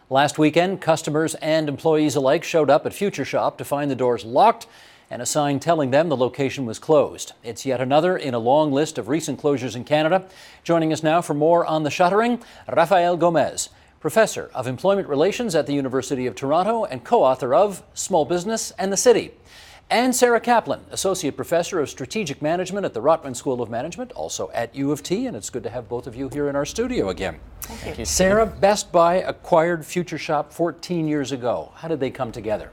Last weekend, customers and employees alike showed up at Future Shop to find the doors locked and a sign telling them the location was closed. It's yet another in a long list of recent closures in Canada. Joining us now for more on the shuttering, Rafael Gomez, Professor of Employment Relations at the University of Toronto and co-author of Small Business and the City. And Sarah Kaplan, Associate Professor of Strategic Management at the Rotman School of Management, also at U of T, and it's good to have both of you here in our studio again. Thank you. Sarah, Best Buy acquired Future Shop 14 years ago. How did they come together?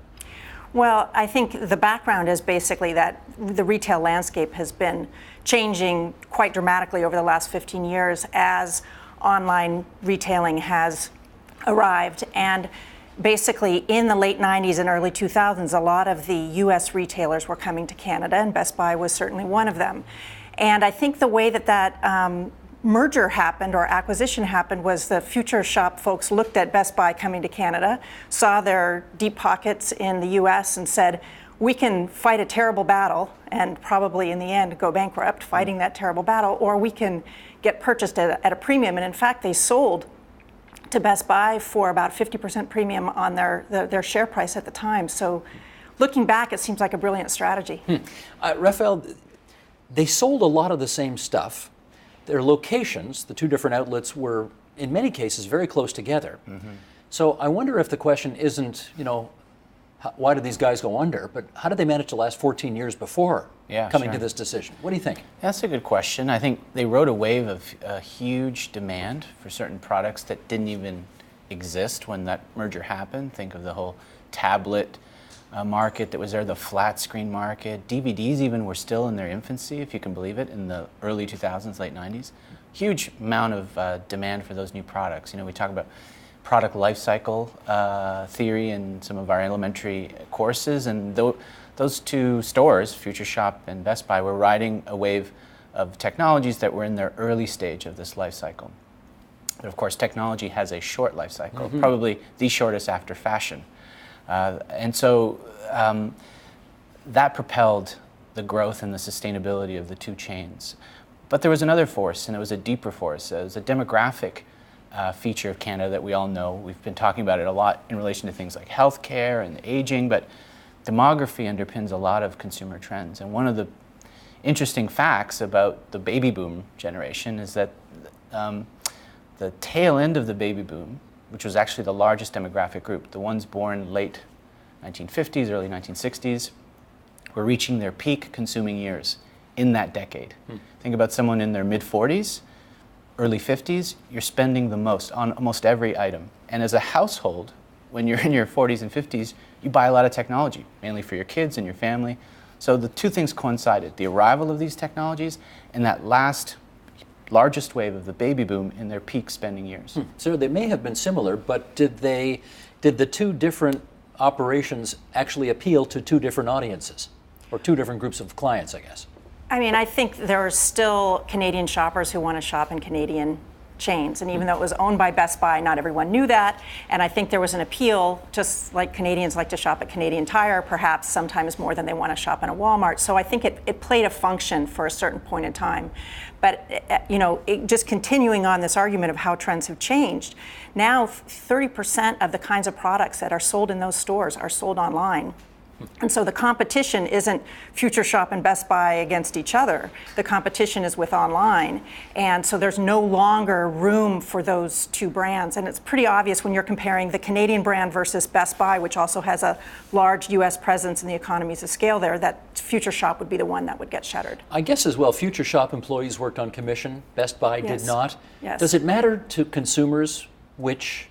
Well, I think the background is basically that the retail landscape has been changing quite dramatically over the last 15 years as online retailing has arrived. And basically, in the late 90s and early 2000s, a lot of the U.S. retailers were coming to Canada, and Best Buy was certainly one of them. And I think the way that merger happened or acquisition happened was the Future Shop folks looked at Best Buy coming to Canada, saw their deep pockets in the U.S. and said, we can fight a terrible battle and probably in the end go bankrupt fighting that terrible battle, or we can get purchased at a premium. And in fact, they sold to Best Buy for about 50% premium on their share price at the time. So looking back, it seems like a brilliant strategy. Rafael, they sold a lot of the same stuff. Their locations, the two different outlets, were in many cases very close together. Mm-hmm. So I wonder if the question isn't, why did these guys go under, but how did they manage to last 14 years before coming to this decision? What do you think? That's a good question. I think they rode a wave of huge demand for certain products that didn't even exist when that merger happened. Think of the whole tablet market that was there, the flat screen market. DVDs even were still in their infancy, if you can believe it, in the early 2000s, late 90s. Huge amount of demand for those new products. We talk about product life cycle theory in some of our elementary courses, and those two stores, Future Shop and Best Buy, were riding a wave of technologies that were in their early stage of this life cycle. But of course, technology has a short life cycle, probably the shortest after fashion. And so that propelled the growth and the sustainability of the two chains. But there was another force, and it was a deeper force. It was a demographic feature of Canada that we all know. We've been talking about it a lot in relation to things like healthcare and aging, but demography underpins a lot of consumer trends. And one of the interesting facts about the baby boom generation is that the tail end of the baby boom, which was actually the largest demographic group, the ones born late 1950s, early 1960s, were reaching their peak consuming years in that decade. Think about someone in their mid-40s, early 50s, you're spending the most on almost every item. And as a household, when you're in your 40s and 50s, you buy a lot of technology, mainly for your kids and your family. So the two things coincided, the arrival of these technologies and that largest wave of the baby boom in their peak spending years. So they may have been similar, but did the two different operations actually appeal to two different audiences or two different groups of clients, I guess? I mean, I think there are still Canadian shoppers who want to shop in Canadian chains. And even though it was owned by Best Buy, not everyone knew that. And I think there was an appeal, just like Canadians like to shop at Canadian Tire, perhaps sometimes more than they want to shop in a Walmart. So I think it played a function for a certain point in time. But, just continuing on this argument of how trends have changed, now 30% of the kinds of products that are sold in those stores are sold online. And so the competition isn't Future Shop and Best Buy against each other. The competition is with online. And so there's no longer room for those two brands. And it's pretty obvious when you're comparing the Canadian brand versus Best Buy, which also has a large U.S. presence in the economies of scale there, that Future Shop would be the one that would get shuttered. I guess as well, Future Shop employees worked on commission. Best Buy did not. Yes. Does it matter to consumers which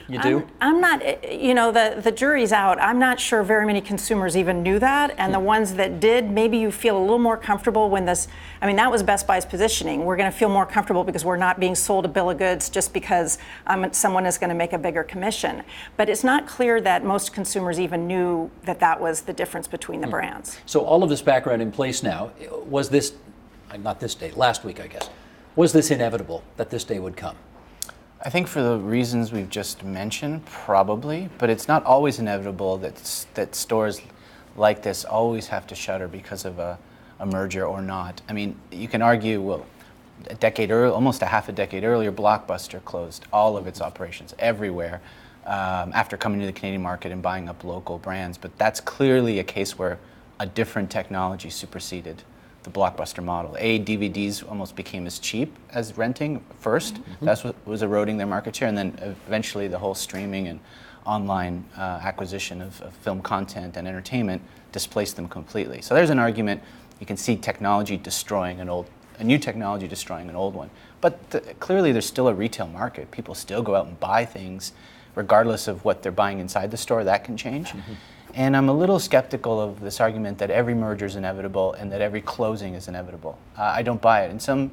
you do? I'm not, the jury's out. I'm not sure very many consumers even knew that. And the ones that did, maybe you feel a little more comfortable when that was Best Buy's positioning. We're going to feel more comfortable because we're not being sold a bill of goods just because someone is going to make a bigger commission. But it's not clear that most consumers even knew that was the difference between the brands. So all of this background in place now, was this, not this day, last week I guess, was this inevitable that this day would come? I think for the reasons we've just mentioned, probably, but it's not always inevitable that stores like this always have to shutter because of a merger or not. I mean, you can argue, well, almost a half a decade earlier, Blockbuster closed all of its operations everywhere. after coming to the Canadian market and buying up local brands. But that's clearly a case where a different technology superseded the Blockbuster model. DVDs almost became as cheap as renting first. That's what was eroding their market share, and then eventually the whole streaming and online acquisition of film content and entertainment displaced them completely. So there's an argument. You can see technology destroying a new technology destroying an old one. But clearly there's still a retail market. People still go out and buy things regardless of what they're buying inside the store. That can change. And I'm a little skeptical of this argument that every merger is inevitable and that every closing is inevitable. I don't buy it. In some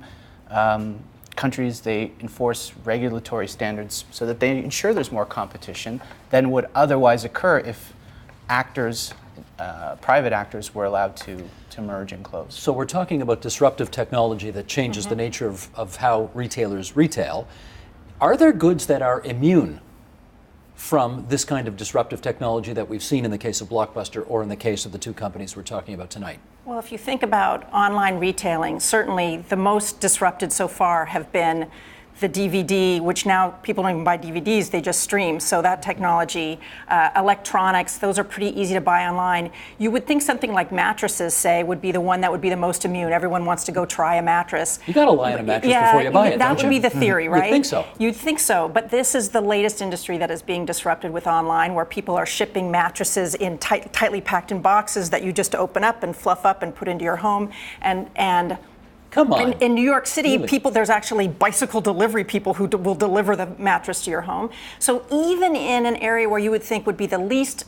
countries, they enforce regulatory standards so that they ensure there's more competition than would otherwise occur if actors, private actors, were allowed to merge and close. So we're talking about disruptive technology that changes the nature of how retailers retail. Are there goods that are immune from this kind of disruptive technology that we've seen in the case of Blockbuster or in the case of the two companies we're talking about tonight? Well, if you think about online retailing, certainly the most disrupted so far have been the DVD, which now people don't even buy DVDs, they just stream. So that technology, electronics, those are pretty easy to buy online. You would think something like mattresses, say, would be the one that would be the most immune. Everyone wants to go try a mattress. You got to lie on a mattress before you buy it, that don't would you? be the theory, right? You'd think so. You'd think so, but this is the latest industry that is being disrupted with online, where people are shipping mattresses in tightly packed in boxes that you just open up and fluff up and put into your home. And Come on. in New York City, Really? there's actually bicycle delivery people who will deliver the mattress to your home. So even in an area where you would think would be the least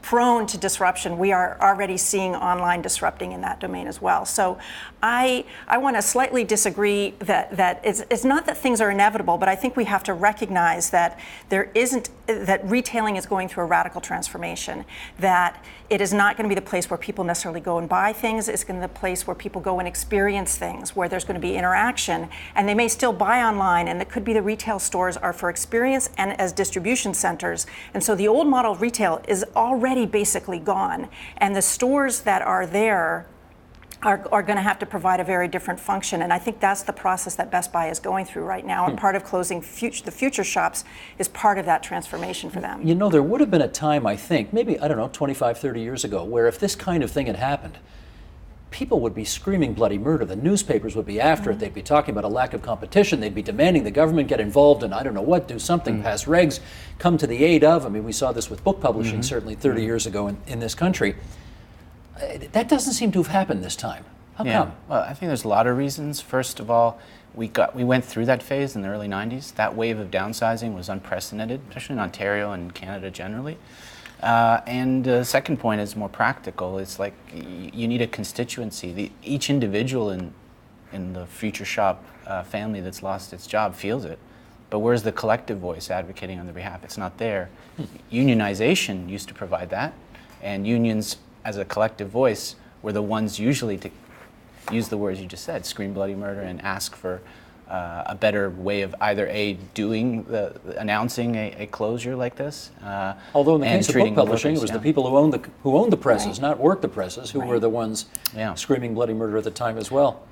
prone to disruption, we are already seeing online disrupting in that domain as well. So I want to slightly disagree that it's not that things are inevitable, but I think we have to recognize that that retailing is going through a radical transformation, that it is not going to be the place where people necessarily go and buy things. It's going to be the place where people go and experience things, where there's going to be interaction, and they may still buy online, and it could be the retail stores are for experience and as distribution centers. And so the old model of retail is already basically gone, and the stores that are there are going to have to provide a very different function. And I think that's the process that Best Buy is going through right now. And part of closing the future shops is part of that transformation for them. You know, there would have been a time, I think, maybe, 25, 30 years ago, where if this kind of thing had happened, people would be screaming bloody murder. The newspapers would be after it. They'd be talking about a lack of competition. They'd be demanding the government get involved and do something, pass regs, come to the aid of. I mean, we saw this with book publishing certainly 30 years ago in this country. That doesn't seem to have happened this time. How come? Well, I think there's a lot of reasons. First of all, we went through that phase in the early 90s. That wave of downsizing was unprecedented, especially in Ontario and Canada generally. And the second point is more practical. It's like you need a constituency. Each individual in the Future Shop family that's lost its job feels it. But where's the collective voice advocating on their behalf? It's not there. Unionization used to provide that, and unions as a collective voice were the ones usually to use the words you just said, scream bloody murder, and ask for a better way of either announcing a closure like this. Although in the case of book publishing, it was yeah. the people who owned the presses, not worked the presses, who were the ones Yeah. screaming bloody murder at the time as well.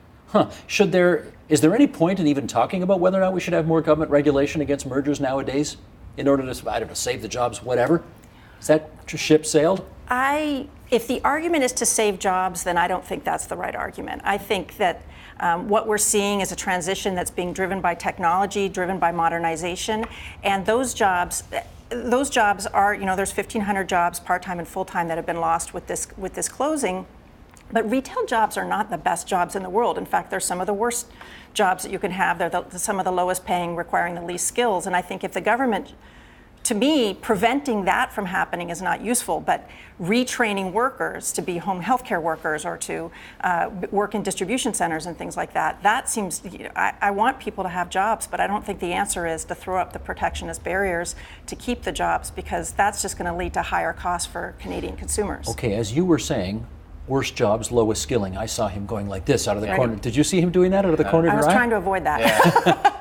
Is there any point in even talking about whether or not we should have more government regulation against mergers nowadays in order to, save the jobs, whatever? Is that ship sailed? If the argument is to save jobs, then I don't think that's the right argument. I think that what we're seeing is a transition that's being driven by technology, driven by modernization, and those jobs are, there's 1,500 jobs, part-time and full-time, that have been lost with this closing. But retail jobs are not the best jobs in the world. In fact, they're some of the worst jobs that you can have. They're some of the lowest paying, requiring the least skills. And I think if the government, to me, preventing that from happening is not useful, but retraining workers to be home healthcare workers or to work in distribution centers and things like that seems, I want people to have jobs, but I don't think the answer is to throw up the protectionist barriers to keep the jobs, because that's just going to lead to higher costs for Canadian consumers. Okay, as you were saying, worst jobs, lowest skilling. I saw him going like this out of the corner. Did you see him doing that out of the corner of I your was eye? trying to avoid that. Yeah.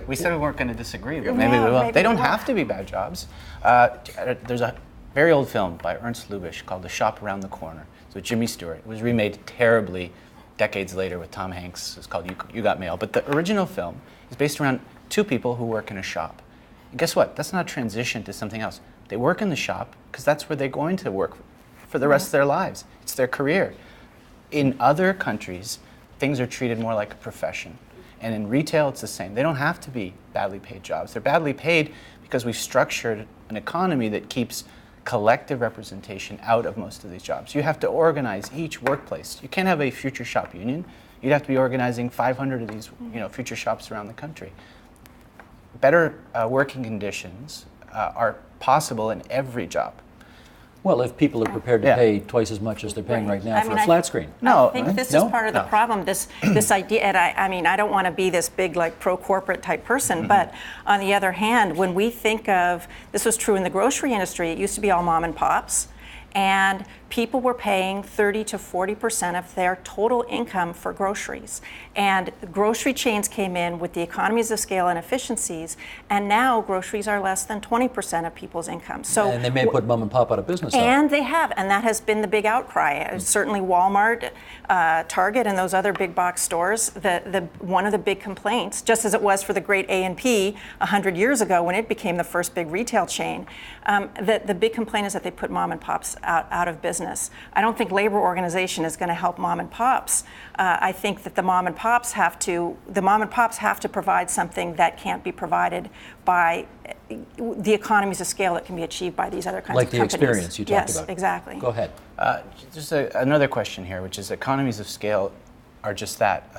We said we weren't going to disagree, but maybe we will. maybe They don't we will. have to be bad jobs. There's a very old film by Ernst Lubitsch called The Shop Around the Corner. It's with Jimmy Stewart. It was remade terribly decades later with Tom Hanks. It's called You Got Mail. But the original film is based around two people who work in a shop. And guess what? That's not a transition to something else. They work in the shop because that's where they're going to work for the rest of their lives. It's their career. In other countries, things are treated more like a profession. And in retail, it's the same. They don't have to be badly paid jobs. They're badly paid because we've structured an economy that keeps collective representation out of most of these jobs. You have to organize each workplace. You can't have a future shop union. You'd have to be organizing 500 of these, future shops around the country. Better working conditions are possible in every job. Well, if people are prepared to pay twice as much as they're paying right now for a flat screen. I think this is part of the problem, this idea, and I don't want to be this big pro-corporate type person, but on the other hand, when we think of, this was true in the grocery industry, it used to be all mom and pops, and people were paying 30 to 40% of their total income for groceries. And grocery chains came in with the economies of scale and efficiencies, and now groceries are less than 20% of people's income. So, and they may put mom and pop out of business. And they have, and that has been the big outcry. Certainly Walmart, Target, and those other big box stores, one of the big complaints, just as it was for the great A&P 100 years ago when it became the first big retail chain, the big complaint is that they put mom and pops out of business. I don't think labor organization is going to help mom and pops. I think that the mom and pops have to provide something that can't be provided by the economies of scale that can be achieved by these other kinds of companies. Like the experience you talked about. Yes, exactly. Go ahead. Just another question here, which is economies of scale are just that,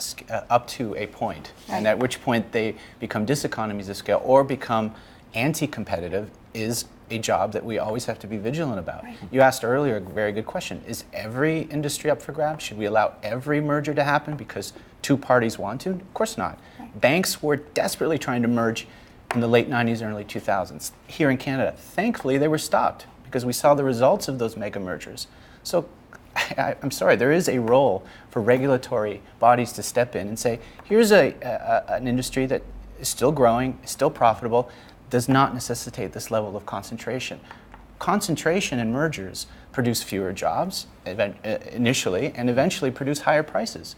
up to a point, and at which point they become diseconomies of scale or become anti-competitive is a job that we always have to be vigilant about. Right. You asked earlier a very good question. Is every industry up for grabs? Should we allow every merger to happen because two parties want to? Of course not. Right. Banks were desperately trying to merge in the late 90s and early 2000s. Here in Canada, thankfully they were stopped because we saw the results of those mega mergers. So I'm sorry, there is a role for regulatory bodies to step in and say, here's an industry that is still growing, still profitable, does not necessitate this level of concentration. Concentration in mergers produce fewer jobs initially and eventually produce higher prices.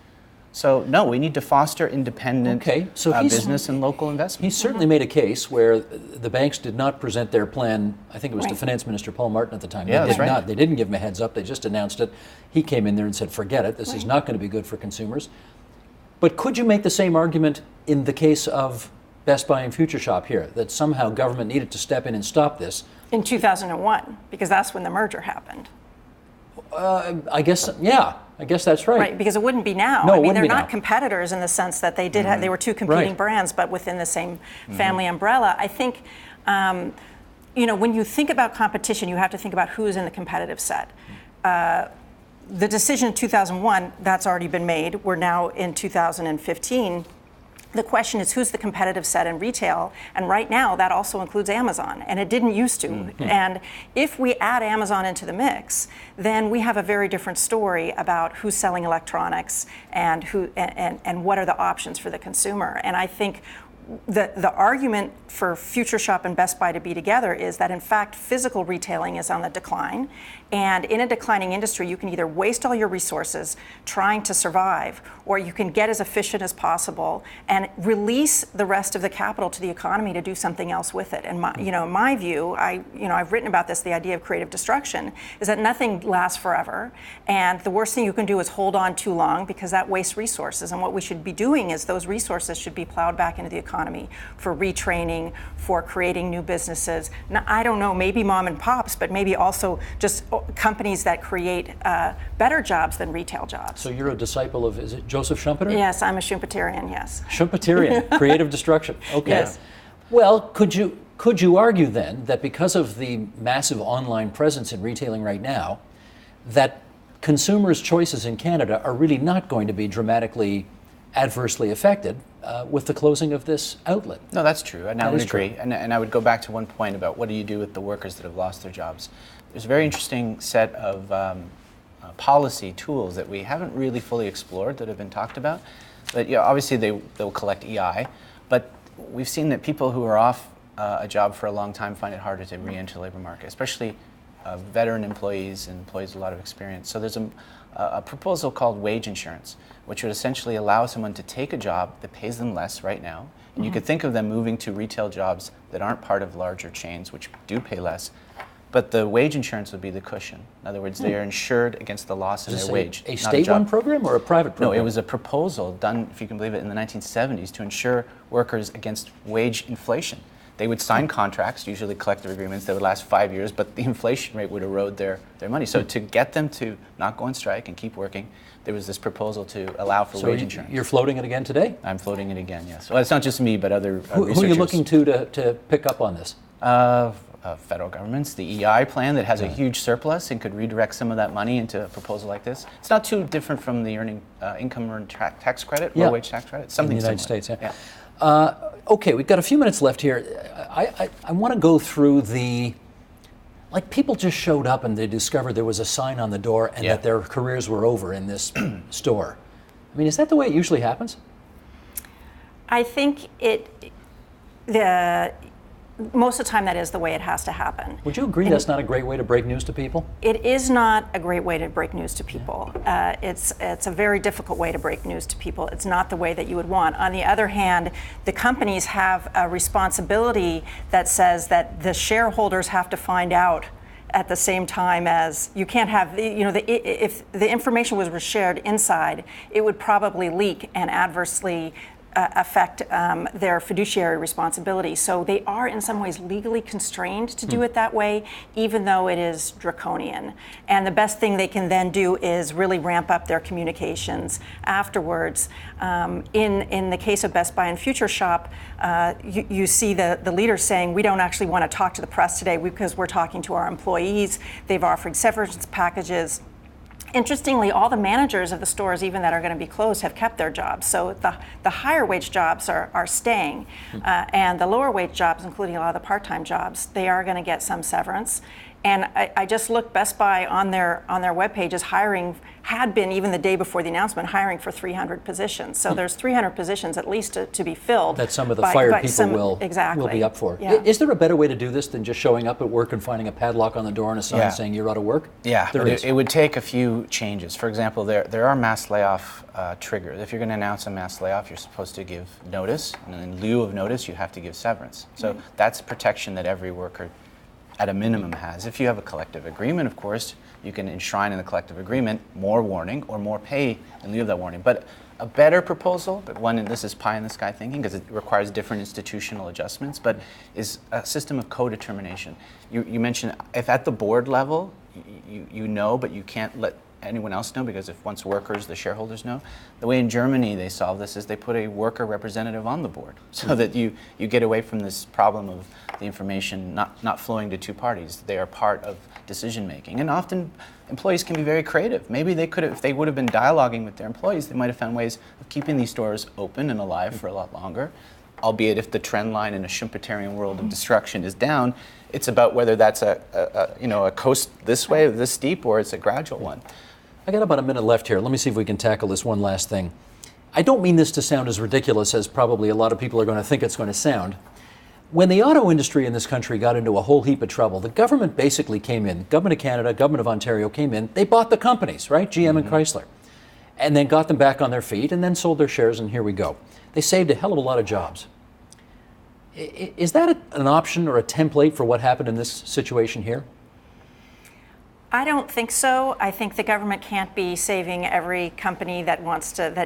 So no, we need to foster independent business and local investment. He certainly made a case where the banks did not present their plan. I think it was to Finance Minister Paul Martin at the time. Yeah, they did not. They didn't give him a heads up. They just announced it. He came in there and said, forget it. This is not going to be good for consumers. But could you make the same argument in the case of Best Buy and Future Shop here, that somehow government needed to step in and stop this? In 2001, because that's when the merger happened. I guess that's right. Right, because it wouldn't be now. No, I mean, they're not now. competitors in the sense that they did they were two competing brands, but within the same family umbrella. I think, when you think about competition, you have to think about who is in the competitive set. The decision in 2001, that's already been made. We're now in 2015. The question is, who's the competitive set in retail? And right now, that also includes Amazon, and it didn't used to. Mm-hmm. And if we add Amazon into the mix, then we have a very different story about who's selling electronics and and what are the options for the consumer. And I think the argument for Future Shop and Best Buy to be together is that, in fact, physical retailing is on the decline. And in a declining industry, you can either waste all your resources trying to survive, or you can get as efficient as possible and release the rest of the capital to the economy to do something else with it. And in my view, I've written about this, the idea of creative destruction, is that nothing lasts forever. And the worst thing you can do is hold on too long, because that wastes resources. And what we should be doing is those resources should be plowed back into the economy for retraining, for creating new businesses. Now, I don't know, maybe mom and pops, but maybe also just companies that create better jobs than retail jobs. So you're a disciple of, is it Joseph Schumpeter? Yes, I'm a Schumpeterian, yes. Schumpeterian, creative destruction. Okay. Yes. Well, could you argue then that because of the massive online presence in retailing right now, that consumers' choices in Canada are really not going to be dramatically adversely affected with the closing of this outlet? No, that's true, and I would agree. And I would go back to one point about what do you do with the workers that have lost their jobs. There's a very interesting set of policy tools that we haven't really fully explored that have been talked about. But obviously they'll collect EI, but we've seen that people who are off a job for a long time find it harder to re-enter the labor market, especially veteran employees and employees with a lot of experience. So there's a proposal called wage insurance, which would essentially allow someone to take a job that pays them less right now. And you could think of them moving to retail jobs that aren't part of larger chains, which do pay less. But the wage insurance would be the cushion. In other words, they are insured against the loss in their wage. A state-run program or a private program? No, it was a proposal done, if you can believe it, in the 1970s to insure workers against wage inflation. They would sign contracts, usually collective agreements that would last 5 years, but the inflation rate would erode their money. So to get them to not go on strike and keep working, there was this proposal to allow for wage insurance. You're floating it again today? I'm floating it again, yes. Well, it's not just me, but other researchers. Who are you looking to pick up on this? Federal governments, the EI plan that has a huge surplus and could redirect some of that money into a proposal like this. It's not too different from the income earned tax credit, low wage tax credit. Something in the United similar. States, okay, we've got a few minutes left here. I want to go through like people just showed up and they discovered there was a sign on the door and that their careers were over in this store. I mean, is that the way it usually happens? I think most of the time that is the way it has to happen. Would you agree that's not a great way to break news to people? It is not a great way to break news to people. It's a very difficult way to break news to people. It's not the way that you would want. On the other hand, the companies have a responsibility that says that the shareholders have to find out at the same time as you can't have, if the information was shared inside, it would probably leak and adversely affect their fiduciary responsibility. So they are in some ways legally constrained to do it that way, even though it is draconian. And the best thing they can then do is really ramp up their communications afterwards. In the case of Best Buy and Future Shop, you see the leaders saying, we don't actually want to talk to the press today because we're talking to our employees. They've offered severance packages. Interestingly, all the managers of the stores, even that are going to be closed, have kept their jobs. So the higher wage jobs are staying. And the lower wage jobs, including a lot of the part-time jobs, they are going to get some severance. And I just looked, Best Buy on their webpage is hiring, had been even the day before the announcement, hiring for 300 positions. So there's 300 positions at least to be filled. That some of the fired people will be up for. Yeah. Is there a better way to do this than just showing up at work and finding a padlock on the door and a sign saying you're out of work? Yeah, it would take a few changes. For example, there are mass layoff triggers. If you're going to announce a mass layoff, you're supposed to give notice, and in lieu of notice, you have to give severance. So that's protection that every worker at a minimum has. If you have a collective agreement, of course, you can enshrine in the collective agreement more warning or more pay in lieu of that warning. But a better proposal, but one, and this is pie in the sky thinking because it requires different institutional adjustments, but is a system of co-determination. You mentioned if at the board level, you know, but you can't let anyone else know because if once workers, the shareholders know. The way in Germany they solve this is they put a worker representative on the board so that you get away from this problem of the information not flowing to two parties. They are part of decision making. And often employees can be very creative. Maybe they could have, if they would have been dialoguing with their employees, they might have found ways of keeping these stores open and alive for a lot longer. Albeit if the trend line in a Schumpeterian world of destruction is down, it's about whether that's a coast this way, this steep, or it's a gradual one. I got about a minute left here. Let me see if we can tackle this one last thing. I don't mean this to sound as ridiculous as probably a lot of people are going to think it's going to sound. When the auto industry in this country got into a whole heap of trouble, the government basically came in, Government of Canada, Government of Ontario came in, they bought the companies, right? GM and Chrysler, and then got them back on their feet and then sold their shares, and here we go. They saved a hell of a lot of jobs. Is that an option or a template for what happened in this situation here? I don't think so. I think the government can't be saving every company that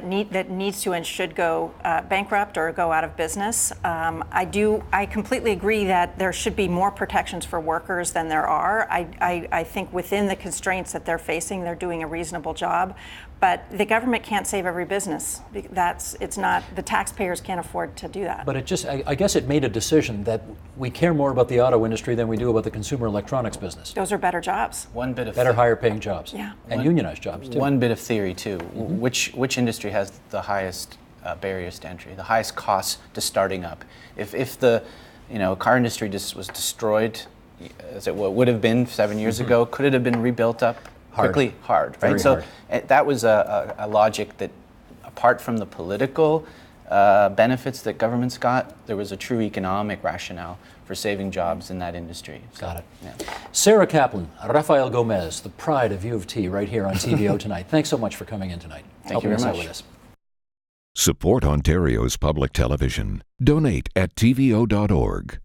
needs to and should go bankrupt or go out of business. I completely agree that there should be more protections for workers than there are. I think within the constraints that they're facing, they're doing a reasonable job. But the government can't save every business. The taxpayers can't afford to do that. But I guess it made a decision that we care more about the auto industry than we do about the consumer electronics business. Those are better jobs. Better higher paying jobs. Yeah. And unionized jobs too. One bit of theory too. Which industry has the highest barriers to entry, the highest costs to starting up? If the car industry just was destroyed, as it would have been 7 years ago, could it have been rebuilt up? Quickly, hard, right? So that was a logic that, apart from the political benefits that governments got, there was a true economic rationale for saving jobs in that industry. So, Got it. Yeah. Sarah Kaplan, Rafael Gomez, the pride of U of T, right here on TVO tonight. Thanks so much for coming in tonight. Thank you very much. With us. Support Ontario's public television. Donate at tvo.org.